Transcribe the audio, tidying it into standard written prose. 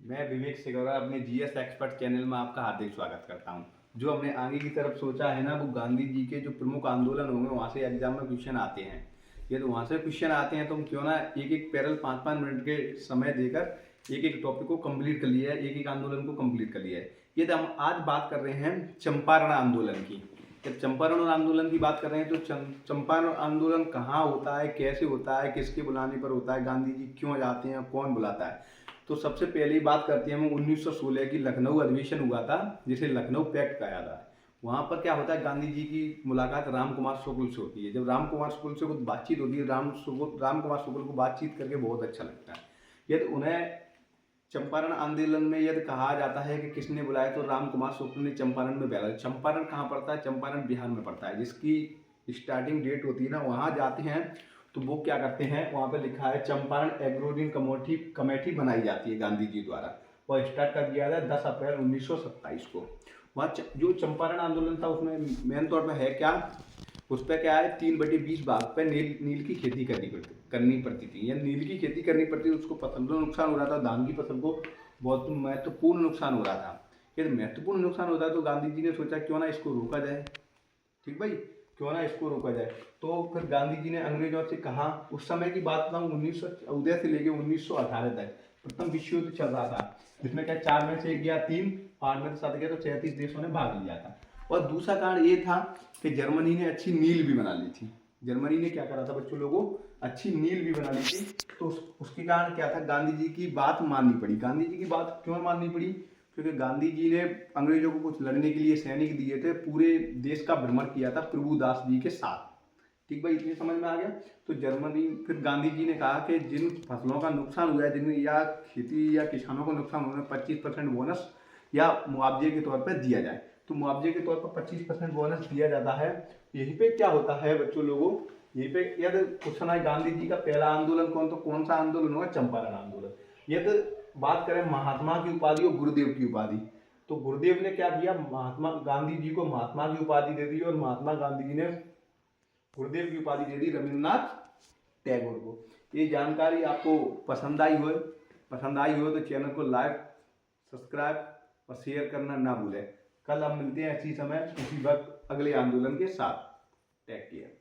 मैं विवेक सिगौरा अपने GS expert channel में आपका हार्दिक स्वागत करता हूं। जो हमने आगे की तरफ सोचा है ना, वो गांधी जी के जो प्रमुख आंदोलन होंगे वहाँ से एग्जाम में क्वेश्चन आते हैं। ये तो वहाँ से क्वेश्चन आते हैं तो हम क्यों ना एक एक पैरल 5-5 मिनट के समय देकर एक एक टॉपिक को कंप्लीट कर लिया है, एक एक आंदोलन को कंप्लीट कर लिया है। ये तो हम आज बात कर रहे हैं चंपारण आंदोलन की। जब चंपारण आंदोलन की बात कर रहे हैं तो चंपारण आंदोलन कहाँ होता है, कैसे होता है, किसके बुलाने पर होता है, गांधी जी क्यों जाते हैं, कौन बुलाता है। तो सबसे पहले बात करते हैं हम 1916 की लखनऊ अधिवेशन हुआ था, जिसे लखनऊ पैक्ट कहा जाता है। वहाँ पर क्या होता है, गांधी जी की मुलाकात राम कुमार शुक्ल से होती है। जब राम कुमार शुक्ल से कुछ बातचीत होती है, राम कुमार शुक्ल को बातचीत करके बहुत अच्छा लगता है। यदि उन्हें चंपारण आंदोलन में यदि कहा जाता है कि किसने बुलाया, तो राम कुमार शुक्ल ने चंपारण में बुलाया। चंपारण कहाँ पड़ता है? चंपारण बिहार में पड़ता है, जिसकी स्टार्टिंग डेट होती है ना, वहाँ जाते हैं तो वो क्या करते हैं, वहाँ पे लिखा है चंपारण एग्रोडिंग कमेटी बनाई जाती है गांधी जी द्वारा। वह स्टार्ट कर दिया था 10 अप्रैल 1927 को। वहाँ जो चंपारण आंदोलन था उसमें मेन तौर पर है क्या, उस पर क्या है 3/20 भाग पे नील की खेती करनी पड़ती थी। या नील की खेती करनी पड़ती थी, उसको फसल को नुकसान हो रहा था, धान की फसल को बहुत महत्वपूर्ण नुकसान हो रहा था। यदि महत्वपूर्ण नुकसान होता है तो गांधी जी ने सोचा क्यों ना इसको रोका जाए। ठीक भाई, क्यों ना इसको रोका जाए। तो फिर गांधी जी ने अंग्रेजों से कहा, उस समय की बात बताऊँ 1914 से लेकर 1918 तक प्रथम विश्व युद्ध चल रहा था, जिसमें क्या 4 में से 1 गया 3, 8 में से 7 गया, तो 33 देशों ने भाग लिया था। और दूसरा कारण ये था कि जर्मनी ने अच्छी नील भी बना ली थी। जर्मनी ने क्या करा था बच्चों लोगों, अच्छी नील भी बना ली थी। तो उसके कारण क्या था, गांधी जी की बात माननी पड़ी। गांधी जी की बात क्यों माननी पड़ी? क्योंकि गांधी जी ने अंग्रेजों को कुछ लड़ने के लिए सैनिक दिए थे, पूरे देश का भ्रमण किया था प्रभुदास जी के साथ। ठीक भाई, इतनी समझ में आ गया। तो जर्मनी, फिर गांधी जी ने कहा कि जिन फसलों का नुकसान हुआ है, जिन या खेती या किसानों को नुकसान हुआ है, 25% बोनस या मुआवजे के तौर पर दिया जाए। तो मुआवजे के तौर पर 25% बोनस दिया जाता है। यहीं पे क्या होता है बच्चों लोगों, यहीं पे यदि क्वेश्चन है गांधी जी का पहला आंदोलन कौन सा आंदोलन होगा? चंपारण आंदोलन। यदि बात करें महात्मा की उपाधि और गुरुदेव की उपाधि, तो गुरुदेव ने क्या किया, महात्मा गांधी जी को महात्मा की उपाधि दे दी, और महात्मा गांधी जी ने गुरुदेव की उपाधि दे दी रविन्द्रनाथ टैगोर को। ये जानकारी आपको पसंद आई हो तो चैनल को लाइक, सब्सक्राइब और शेयर करना ना भूलें। कल हम मिलते हैं इसी समय इसी वक्त अगले आंदोलन के साथ। Take care.